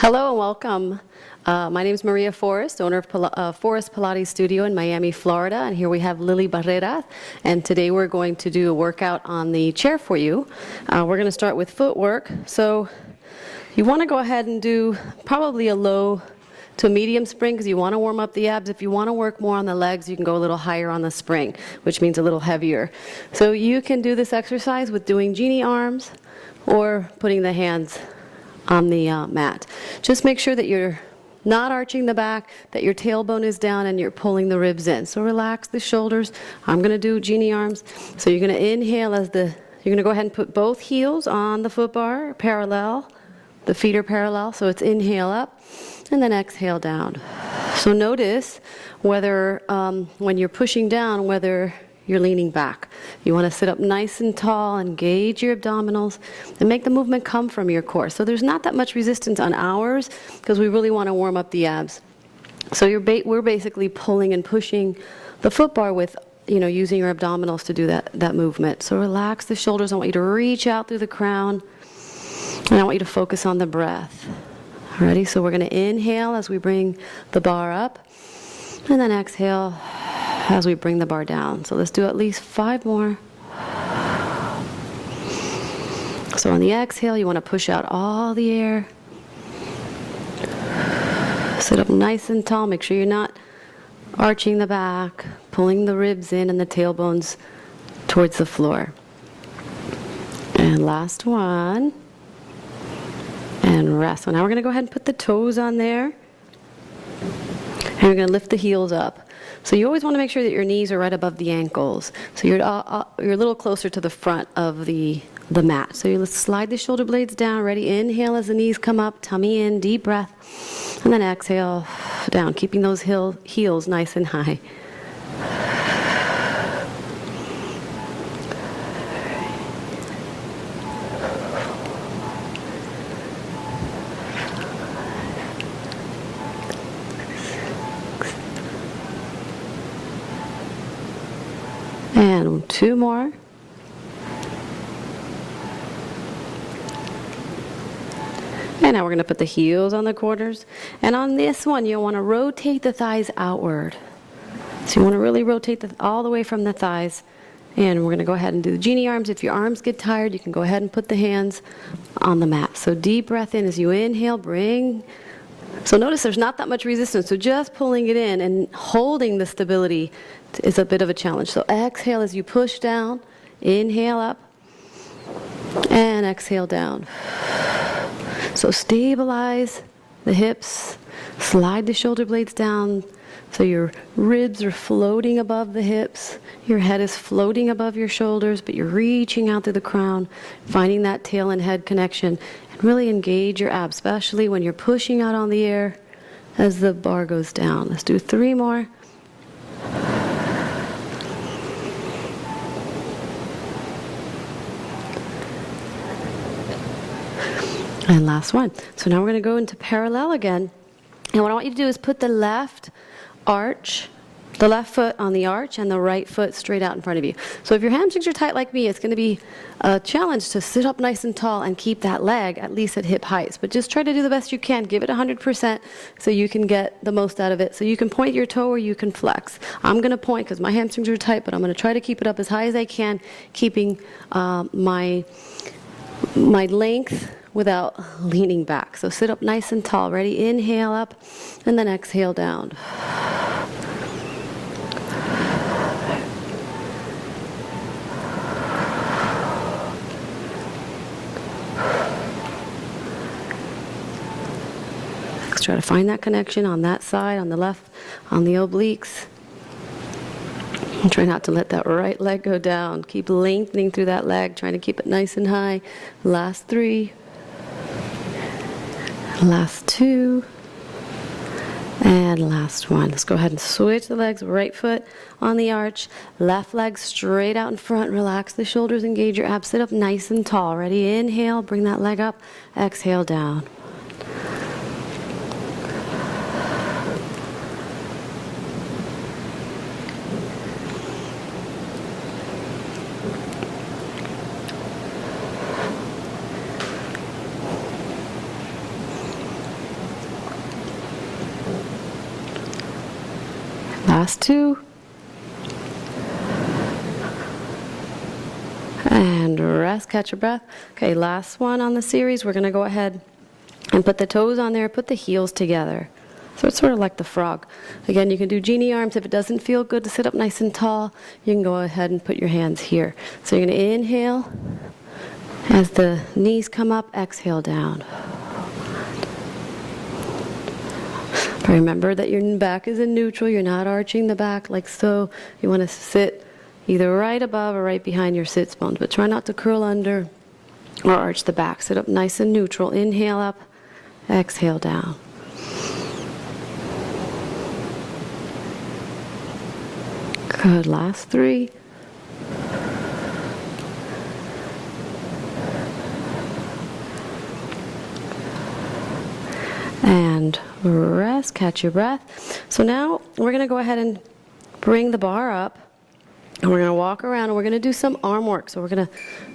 Hello and welcome. My name is Maria Forrest, owner of Forrest Pilates Studio in Miami, Florida, and here we have Lily Barrera, and today we're going to do a workout on the chair for you. We're going to start with footwork, so you want to go ahead and do probably a low to medium spring because you want to warm up the abs. If you want to work more on the legs, you can go a little higher on the spring, which means a little heavier. So you can do this exercise with doing genie arms or putting the hands on the mat. Just make sure that you're not arching the back, that your tailbone is down and you're pulling the ribs in. So relax the shoulders. I'm going to do genie arms. So you're going to inhale you're going to go ahead and put both heels on the foot bar parallel. The feet are parallel, so it's inhale up and then exhale down. So notice whether when you're pushing down, whether you're leaning back. You want to sit up nice and tall, engage your abdominals, and make the movement come from your core. So there's not that much resistance on ours because we really want to warm up the abs. So we're basically pulling and pushing the foot bar with, using your abdominals to do that movement. So relax the shoulders. I want you to reach out through the crown, and I want you to focus on the breath. Ready? So we're going to inhale as we bring the bar up, and then exhale as we bring the bar down. So let's do at least 5 more. So on the exhale, you want to push out all the air. Sit up nice and tall. Make sure you're not arching the back, pulling the ribs in and the tailbones towards the floor. And last one. And rest. So now we're going to go ahead and put the toes on there. And we're going to lift the heels up. So you always want to make sure that your knees are right above the ankles. So you're a little closer to the front of the mat. So you slide the shoulder blades down. Ready? Inhale as the knees come up. Tummy in. Deep breath. And then exhale down, keeping those heels nice and high. And 2 more. And now we're going to put the heels on the quarters. And on this one, you'll want to rotate the thighs outward. So you want to really rotate all the way from the thighs. And we're going to go ahead and do the genie arms. If your arms get tired, you can go ahead and put the hands on the mat. So deep breath in as you inhale, So notice there's not that much resistance. So just pulling it in and holding the stability is a bit of a challenge. So exhale as you push down, inhale up, and exhale down. So stabilize the hips, slide the shoulder blades down so your ribs are floating above the hips, your head is floating above your shoulders, but you're reaching out through the crown, finding that tail and head connection, and really engage your abs, especially when you're pushing out on the air as the bar goes down. Let's do 3 more. And last one. So now we're going to go into parallel again. And what I want you to do is put the left foot on the arch and the right foot straight out in front of you. So if your hamstrings are tight like me, it's going to be a challenge to sit up nice and tall and keep that leg at least at hip heights. But just try to do the best you can. Give it 100% so you can get the most out of it. So you can point your toe or you can flex. I'm going to point because my hamstrings are tight, but I'm going to try to keep it up as high as I can, keeping my length without leaning back. So sit up nice and tall. Ready? Inhale up and then exhale down. Let's try to find that connection on that side, on the left, on the obliques. And try not to let that right leg go down. Keep lengthening through that leg, trying to keep it nice and high. Last 3. Last 2. And last 1. Let's go ahead and switch the legs. Right foot on the arch. Left leg straight out in front. Relax the shoulders. Engage your abs. Sit up nice and tall. Ready? Inhale. Bring that leg up. Exhale down. Last 2. And rest, catch your breath. Okay, last one on the series. We're going to go ahead and put the toes on there, put the heels together. So it's sort of like the frog. Again, you can do genie arms. If it doesn't feel good to sit up nice and tall, you can go ahead and put your hands here. So you're going to inhale. As the knees come up, exhale down. But remember that your back is in neutral. You're not arching the back like so. You want to sit either right above or right behind your sits bones. But try not to curl under or arch the back. Sit up nice and neutral. Inhale up, exhale down. Good. Last 3. And rest, catch your breath. So now we're going to go ahead and bring the bar up, and we're going to walk around, and we're going to do some arm work. So we're going to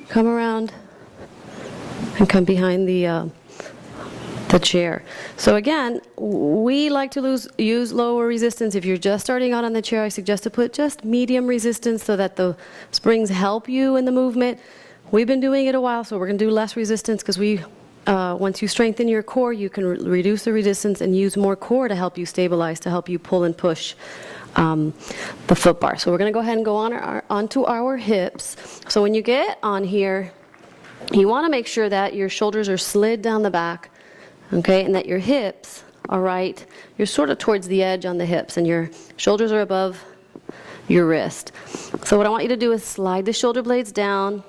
come around and come behind the chair. So again, we like to use lower resistance. If you're just starting out on the chair, I suggest to put just medium resistance so that the springs help you in the movement. We've been doing it a while, so we're going to do less resistance because once you strengthen your core, you can reduce the resistance and use more core to help you stabilize, to help you pull and push the foot bar. So we're going to go ahead and go onto our hips. So when you get on here, you want to make sure that your shoulders are slid down the back, okay, and that your hips are right. You're sort of towards the edge on the hips, and your shoulders are above your wrist. So what I want you to do is slide the shoulder blades down,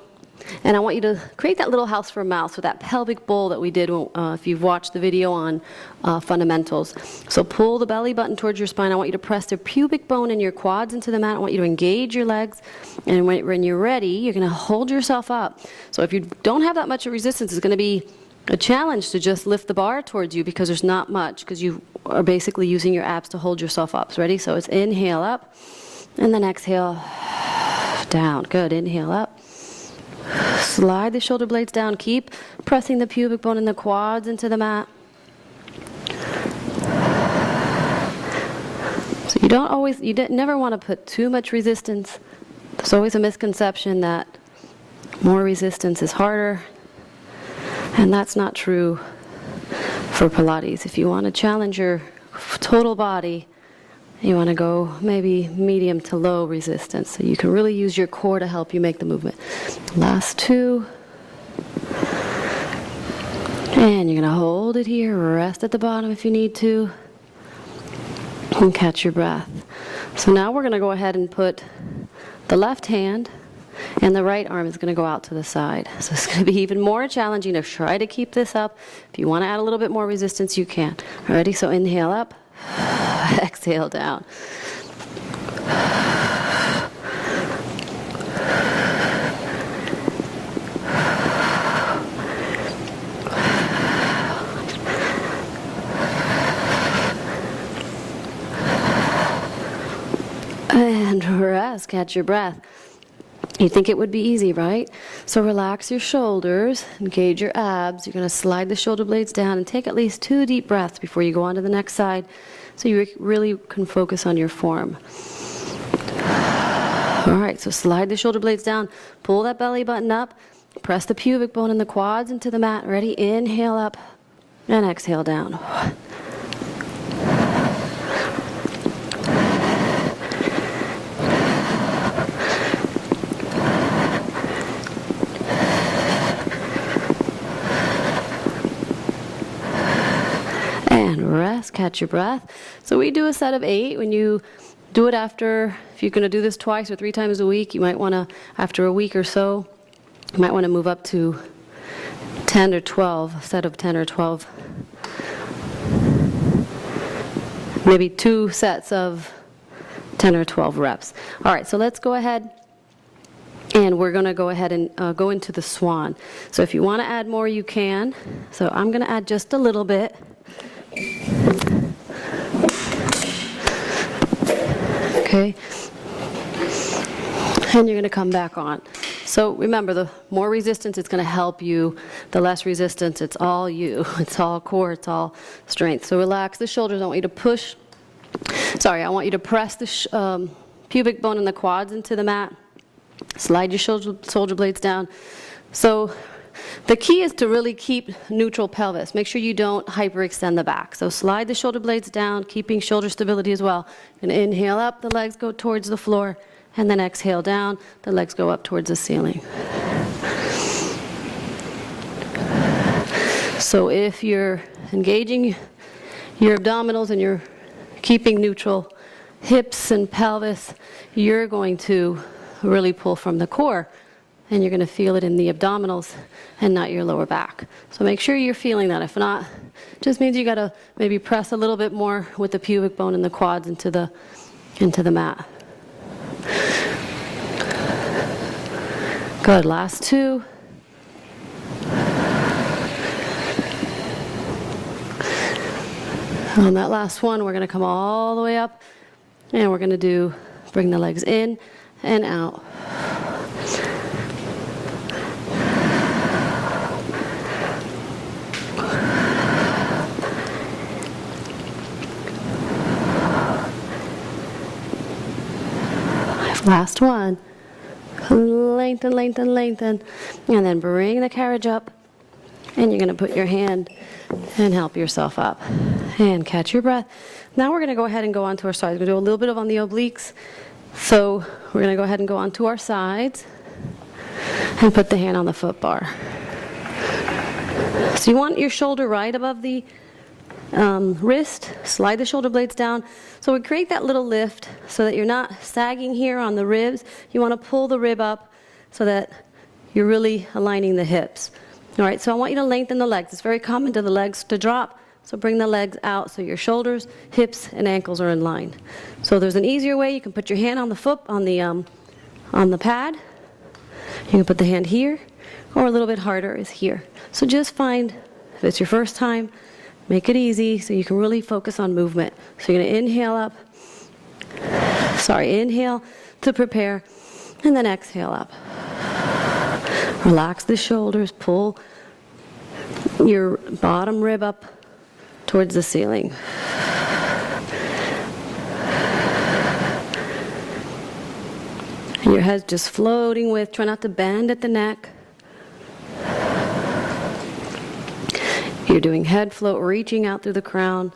and I want you to create that little house for a mouse with that pelvic bowl that we did if you've watched the video on fundamentals. So pull the belly button towards your spine. I want you to press the pubic bone and your quads into the mat. I want you to engage your legs. And when you're ready, you're going to hold yourself up. So if you don't have that much resistance, it's going to be a challenge to just lift the bar towards you because there's not much, because you are basically using your abs to hold yourself up. So ready? So it's inhale up, and then exhale down. Good. Inhale up. Slide the shoulder blades down. Keep pressing the pubic bone and the quads into the mat. So you never want to put too much resistance. There's always a misconception that more resistance is harder, and that's not true for Pilates. If you want to challenge your total body, you want to go maybe medium to low resistance, so you can really use your core to help you make the movement. Last 2. And you're going to hold it here, rest at the bottom if you need to, and catch your breath. So now we're going to go ahead and put the left hand, and the right arm is going to go out to the side. So it's going to be even more challenging to try to keep this up. If you want to add a little bit more resistance, you can. Ready? So inhale up. Exhale down. And rest, catch your breath. You think it would be easy, right? So relax your shoulders, engage your abs. You're going to slide the shoulder blades down and take at least 2 deep breaths before you go on to the next side, so you really can focus on your form. All right, so slide the shoulder blades down, pull that belly button up, press the pubic bone and the quads into the mat. Ready? Inhale up and exhale down. Rest, catch your breath. So we do a set of 8. When you do it after, if you're going to do this twice or 3 times a week, you might want to, after a week or so, you might want to move up to 10 or 12, a set of 10 or 12. Maybe 2 sets of 10 or 12 reps. All right, so let's go ahead. And we're going to go ahead and go into the swan. So if you want to add more, you can. So I'm going to add just a little bit. Okay, and you're going to come back on. So remember, the more resistance, it's going to help you. The less resistance, it's all you. It's all core, it's all strength. So relax the shoulders. I want you to push Sorry, I want you to press the pubic bone and the quads into the mat. Slide your shoulder blades down. So the key is to really keep neutral pelvis. Make sure you don't hyperextend the back. So slide the shoulder blades down, keeping shoulder stability as well. And inhale up, the legs go towards the floor. And then exhale down, the legs go up towards the ceiling. So if you're engaging your abdominals and you're keeping neutral hips and pelvis, you're going to really pull from the core, and you're going to feel it in the abdominals and not your lower back. So make sure you're feeling that. If not, it just means you got to maybe press a little bit more with the pubic bone and the quads into the mat. Good, last two. On that last one, we're going to come all the way up, and we're going to bring the legs in and out. Last one. Lengthen, lengthen, lengthen. And then bring the carriage up. And you're going to put your hand and help yourself up. And catch your breath. Now we're going to go ahead and go onto our sides. We're going to do a little bit on the obliques. So we're going to go ahead and go onto our sides. And put the hand on the foot bar. So you want your shoulder right above the wrist. Slide the shoulder blades down. So we create that little lift so that you're not sagging here on the ribs. You want to pull the rib up so that you're really aligning the hips. All right, so I want you to lengthen the legs. It's very common to the legs to drop, so bring the legs out so your shoulders, hips, and ankles are in line. So there's an easier way. You can put your hand on the foot, on the pad. You can put the hand here, or a little bit harder is here. So just find, if it's your first time, make it easy so you can really focus on movement. So you're going to inhale up. Inhale to prepare, and then exhale up. Relax the shoulders, pull your bottom rib up towards the ceiling. And your head's just floating with, try not to bend at the neck. You're doing head float, reaching out through the crown,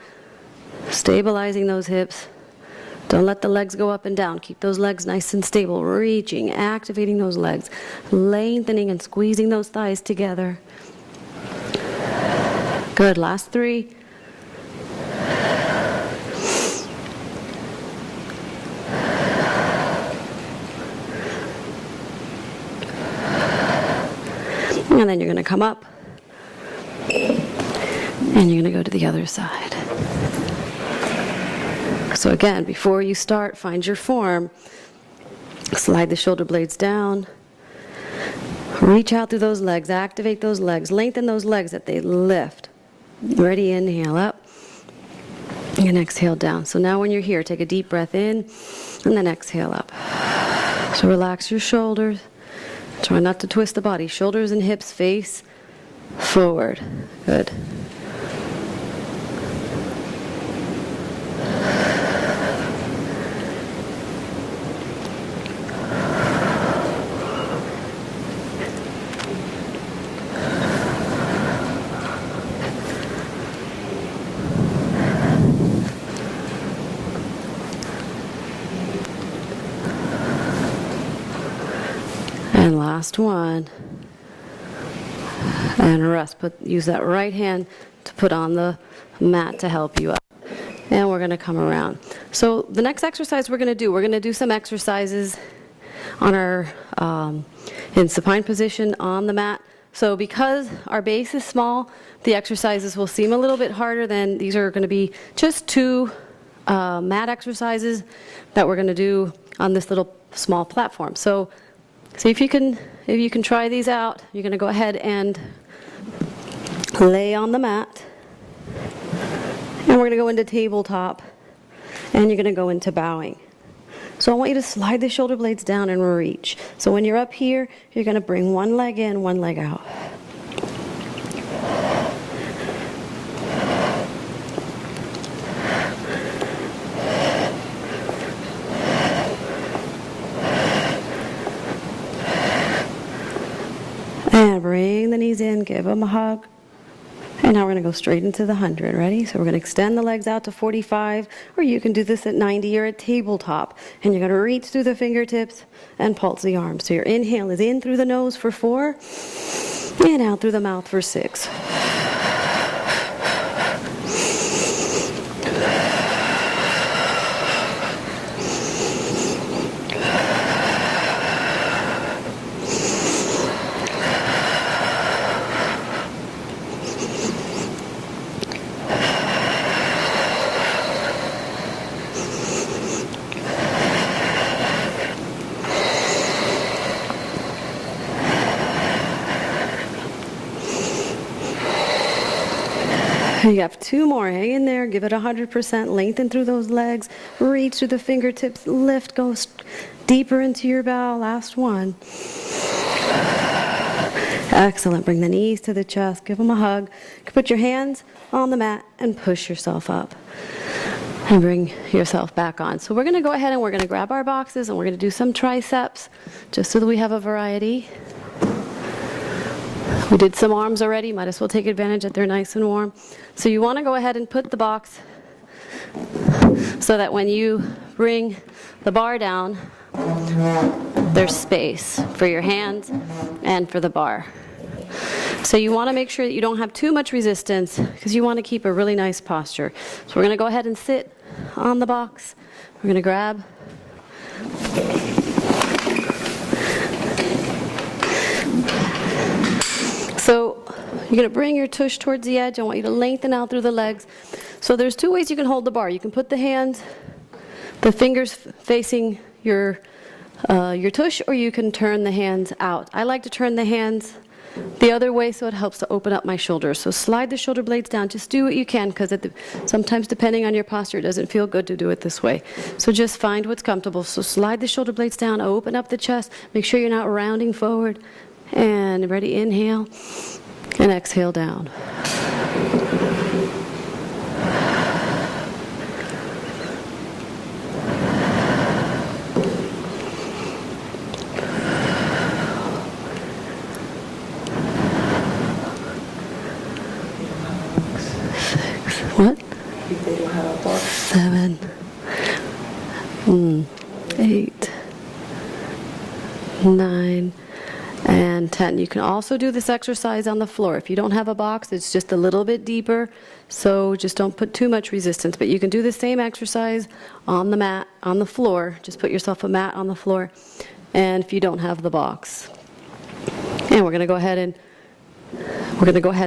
stabilizing those hips. Don't let the legs go up and down. Keep those legs nice and stable, reaching, activating those legs, lengthening and squeezing those thighs together. Good, last three. And then you're going to come up. And you're going to go to the other side. So again, before you start, find your form. Slide the shoulder blades down. Reach out through those legs. Activate those legs. Lengthen those legs that they lift. Ready, inhale up. And exhale down. So now when you're here, take a deep breath in. And then exhale up. So relax your shoulders. Try not to twist the body. Shoulders and hips face forward. Good. And last one. And rest. Use that right hand to put on the mat to help you up. And we're going to come around. So the next exercise we're going to do some exercises on our in supine position on the mat. So because our base is small, the exercises will seem a little bit harder than these are going to be just two mat exercises that we're going to do on this little small platform. So see if you can try these out. You're going to go ahead and lay on the mat. And we're going to go into tabletop. And you're going to go into bowing. So I want you to slide the shoulder blades down and reach. So when you're up here, you're going to bring one leg in, one leg out. knees in, give them a hug. And now we're going to go straight into the 100. Ready? So we're going to extend the legs out to 45, or you can do this at 90 or at tabletop. And you're going to reach through the fingertips and pulse the arms. So your inhale is in through the nose for 4, and out through the mouth for 6. You have 2 more. Hang in there. Give it 100%. Lengthen through those legs. Reach through the fingertips. Lift. Go deeper into your bow. Last one. Excellent. Bring the knees to the chest. Give them a hug. You can put your hands on the mat and push yourself up. And bring yourself back on. So we're going to go ahead and we're going to grab our boxes and we're going to do some triceps just so that we have a variety. We did some arms already, might as well take advantage that they're nice and warm. So you want to go ahead and put the box so that when you bring the bar down, there's space for your hands and for the bar. So you want to make sure that you don't have too much resistance because you want to keep a really nice posture. So we're going to go ahead and sit on the box. We're going to grab so you're going to bring your tush towards the edge. I want you to lengthen out through the legs. So there's 2 ways you can hold the bar. You can put the hands, the fingers facing your tush, or you can turn the hands out. I like to turn the hands the other way so it helps to open up my shoulders. So slide the shoulder blades down. Just do what you can because sometimes depending on your posture it doesn't feel good to do it this way. So just find what's comfortable. So slide the shoulder blades down, open up the chest. Make sure you're not rounding forward. And ready, inhale, and exhale down. What? 7, 8, 9, and 10. You can also do this exercise on the floor. If you don't have a box, it's just a little bit deeper, so just don't put too much resistance. But you can do the same exercise on the mat, on the floor. Just put yourself a mat on the floor, and if you don't have the box. And we're going to go ahead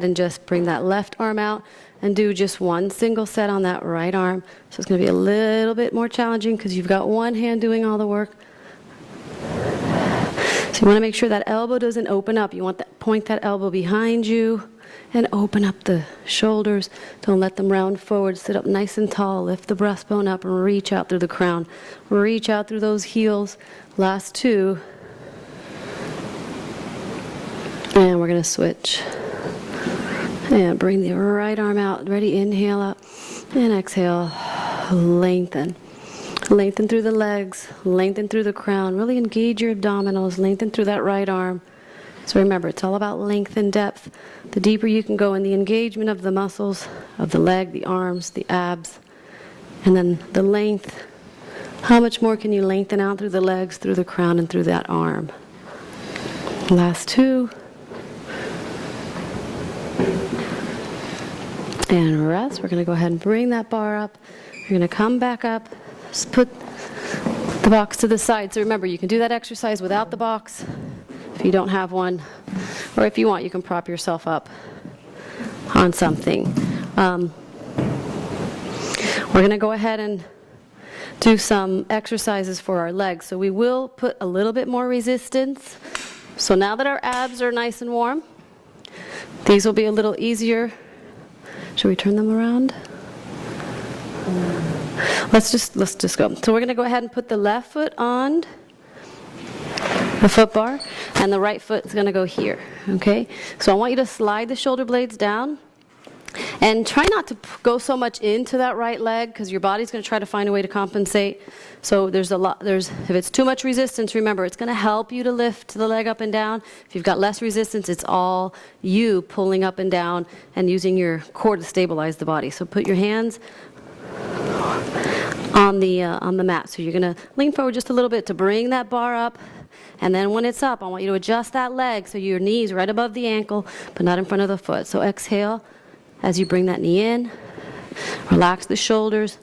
and just bring that left arm out and do just one single set on that right arm. So it's going to be a little bit more challenging because you've got one hand doing all the work. So you want to make sure that elbow doesn't open up. You want to point that elbow behind you and open up the shoulders. Don't let them round forward. Sit up nice and tall. Lift the breastbone up and reach out through the crown. Reach out through those heels. Last 2. And we're going to switch. And bring the right arm out. Ready? Inhale up. And exhale. Lengthen. Lengthen through the legs. Lengthen through the crown. Really engage your abdominals. Lengthen through that right arm. So remember, it's all about length and depth. The deeper you can go in the engagement of the muscles of the leg, the arms, the abs, and then the length. How much more can you lengthen out through the legs, through the crown, and through that arm? Last 2. And rest. We're going to go ahead and bring that bar up. You're going to come back up. Just put the box to the side. So remember, you can do that exercise without the box if you don't have one. Or if you want, you can prop yourself up on something. We're going to go ahead and do some exercises for our legs. So we will put a little bit more resistance. So now that our abs are nice and warm, these will be a little easier. Should we turn them around? Let's just go. So we're going to go ahead and put the left foot on the foot bar, and the right foot is going to go here. Okay? So I want you to slide the shoulder blades down And try not to go so much into that right leg because your body's going to try to find a way to compensate. So if it's too much resistance, remember, it's going to help you to lift the leg up and down. If you've got less resistance, it's all you pulling up and down and using your core to stabilize the body. So put your hands on the mat. So you're going to lean forward just a little bit to bring that bar up. And then when it's up, I want you to adjust that leg so your knee's right above the ankle, but not in front of the foot. So exhale as you bring that knee in. Relax the shoulders.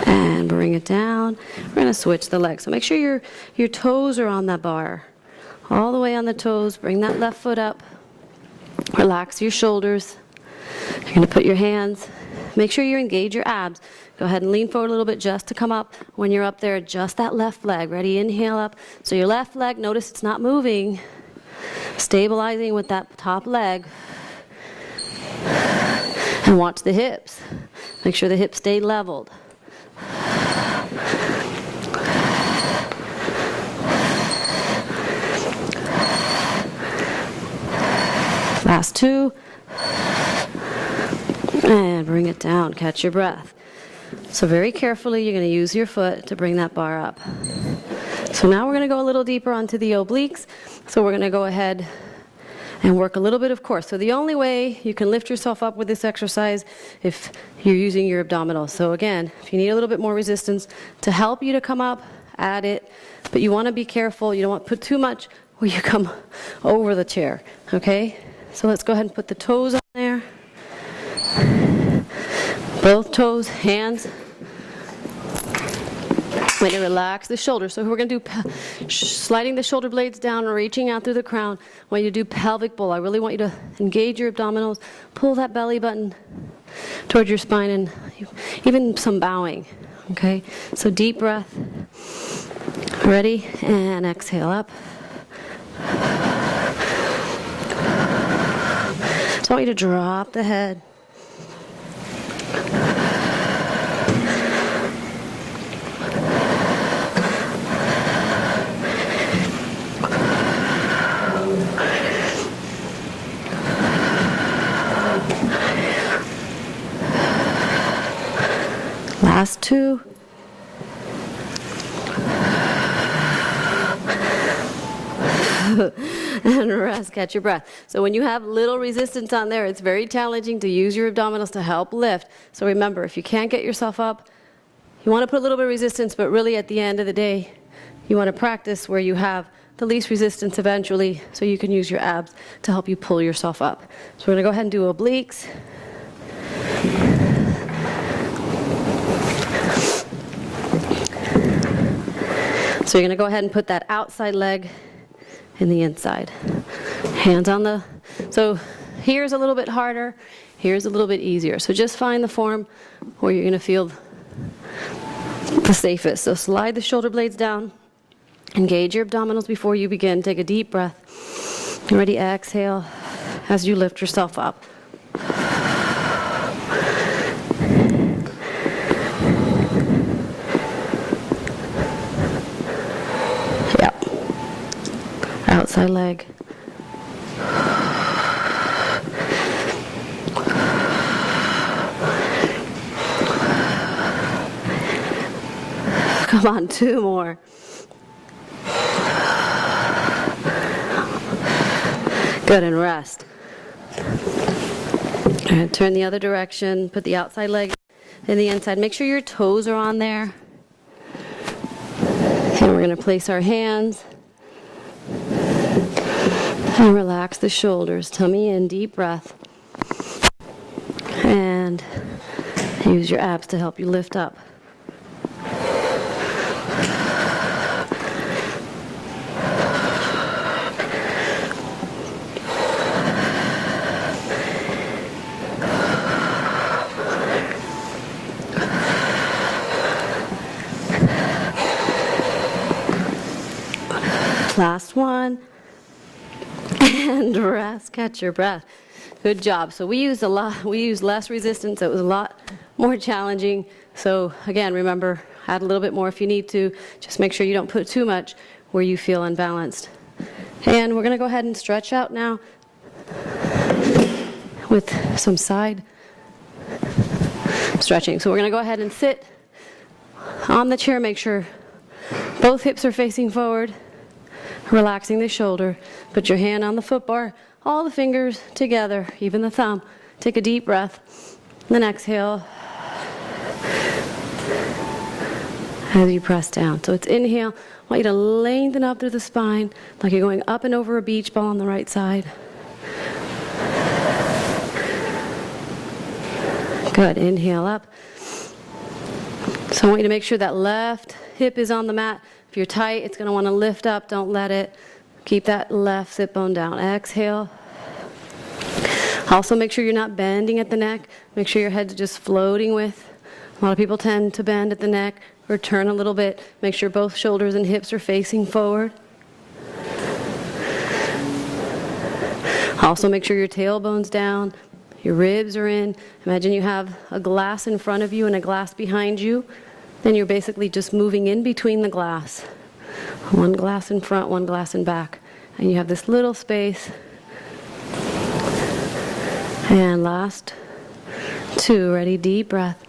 And bring it down. We're going to switch the legs. So make sure your toes are on that bar. All the way on the toes. Bring that left foot up. Relax your shoulders. You're going to put your hands. Make sure you engage your abs. Go ahead and lean forward a little bit just to come up. When you're up there, adjust that left leg. Ready? Inhale up. So your left leg, notice it's not moving. Stabilizing with that top leg. And watch the hips. Make sure the hips stay leveled. Last two. And bring it down. Catch your breath. So very carefully, you're going to use your foot to bring that bar up. So now we're going to go a little deeper onto the obliques. So we're going to go ahead and work a little bit of core. So the only way you can lift yourself up with this exercise if you're using your abdominals. So again, if you need a little bit more resistance to help you to come up, add it. But you want to be careful. You don't want to put too much where you come over the chair. Okay? So let's go ahead and put the toes on there. Both toes, hands. Way to relax the shoulders. So we're going to do sliding the shoulder blades down and reaching out through the crown. I want you to do pelvic bowl. I really want you to engage your abdominals. Pull that belly button towards your spine and even some bowing. Okay? So deep breath. Ready? And exhale up. So I want you to drop the head. Last two. And rest, catch your breath. So when you have little resistance on there, it's very challenging to use your abdominals to help lift. So remember, if you can't get yourself up, you want to put a little bit of resistance, but really at the end of the day, you want to practice where you have the least resistance eventually, so you can use your abs to help you pull yourself up. So we're going to go ahead and do obliques. So you're going to go ahead and put that outside leg in the inside. Hands on the, so here's a little bit harder, here's a little bit easier. So just find the form where you're going to feel the safest. So slide the shoulder blades down, engage your abdominals before you begin. Take a deep breath. Ready, exhale as you lift yourself up. Outside leg. Come on, two more. Good, and rest. And turn the other direction. Put the outside leg in the inside. Make sure your toes are on there. And we're going to place our hands. And relax the shoulders, tummy in, deep breath. And use your abs to help you lift up. Last one. And rest, catch your breath. Good job. So we used less resistance. It was a lot more challenging. So again, remember, add a little bit more if you need to. Just make sure you don't put too much where you feel unbalanced. And we're going to go ahead and stretch out now with some side stretching. So we're going to go ahead and sit on the chair. Make sure both hips are facing forward, relaxing the shoulder. Put your hand on the foot bar, all the fingers together, even the thumb. Take a deep breath, then exhale as you press down. So it's inhale. I want you to lengthen up through the spine like you're going up and over a beach ball on the right side. Good. Inhale up. So I want you to make sure that left hip is on the mat. If you're tight, it's going to want to lift up. Don't let it. Keep that left sit bone down. Exhale. Also make sure you're not bending at the neck. Make sure your head's just floating with. A lot of people tend to bend at the neck or turn a little bit. Make sure both shoulders and hips are facing forward. Also make sure your tailbone's down. Your ribs are in. Imagine you have a glass in front of you and a glass behind you. Then you're basically just moving in between the glass. One glass in front, one glass in back. And you have this little space. And last two. Ready? Deep breath.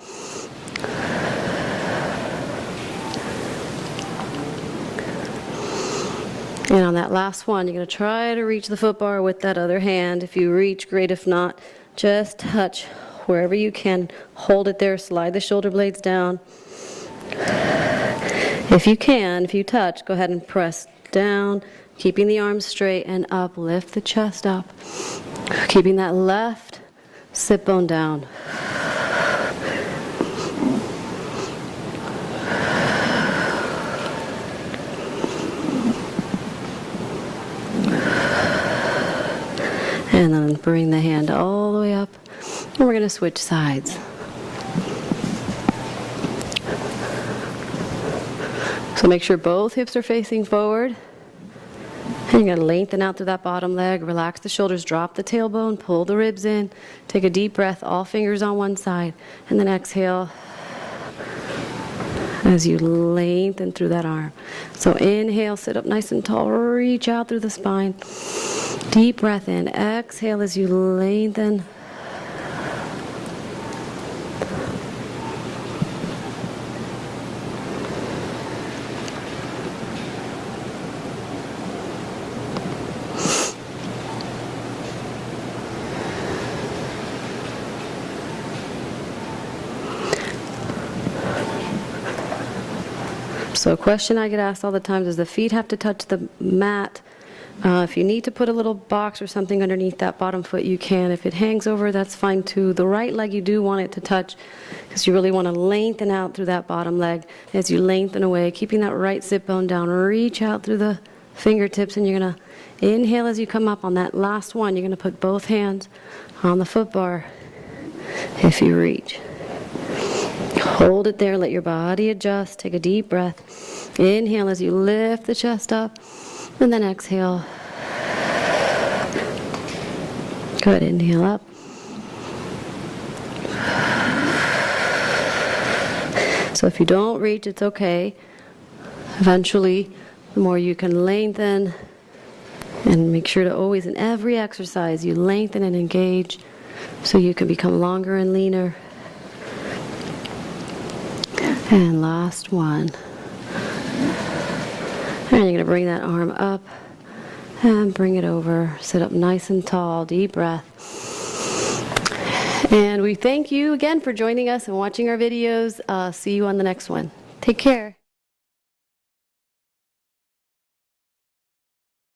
And on that last one, you're going to try to reach the foot bar with that other hand. If you reach, great. If not, just touch wherever you can. Hold it there. Slide the shoulder blades down. If you can, if you touch, go ahead and press down, keeping the arms straight and up. Lift the chest up. Keeping that left sit bone down. And then bring the hand all the way up. And we're going to switch sides. So make sure both hips are facing forward. And you're going to lengthen out through that bottom leg. Relax the shoulders. Drop the tailbone. Pull the ribs in. Take a deep breath. All fingers on one side. And then exhale as you lengthen through that arm. So inhale. Sit up nice and tall. Reach out through the spine. Deep breath in. Exhale as you lengthen. So a question I get asked all the time is, the feet have to touch the mat? If you need to put a little box or something underneath that bottom foot, you can. If it hangs over, that's fine too. The right leg, you do want it to touch because you really want to lengthen out through that bottom leg. As you lengthen away, keeping that right sit bone down, reach out through the fingertips, and you're going to inhale as you come up. On that last one, you're going to put both hands on the foot bar if you reach. Hold it there. Let your body adjust. Take a deep breath. Inhale as you lift the chest up. And then exhale. Good. Inhale up. So if you don't reach, it's okay. Eventually, the more you can lengthen, and make sure to always, in every exercise, you lengthen and engage so you can become longer and leaner. And last one. And you're going to bring that arm up and bring it over. Sit up nice and tall. Deep breath. And we thank you again for joining us and watching our videos. See you on the next one. Take care.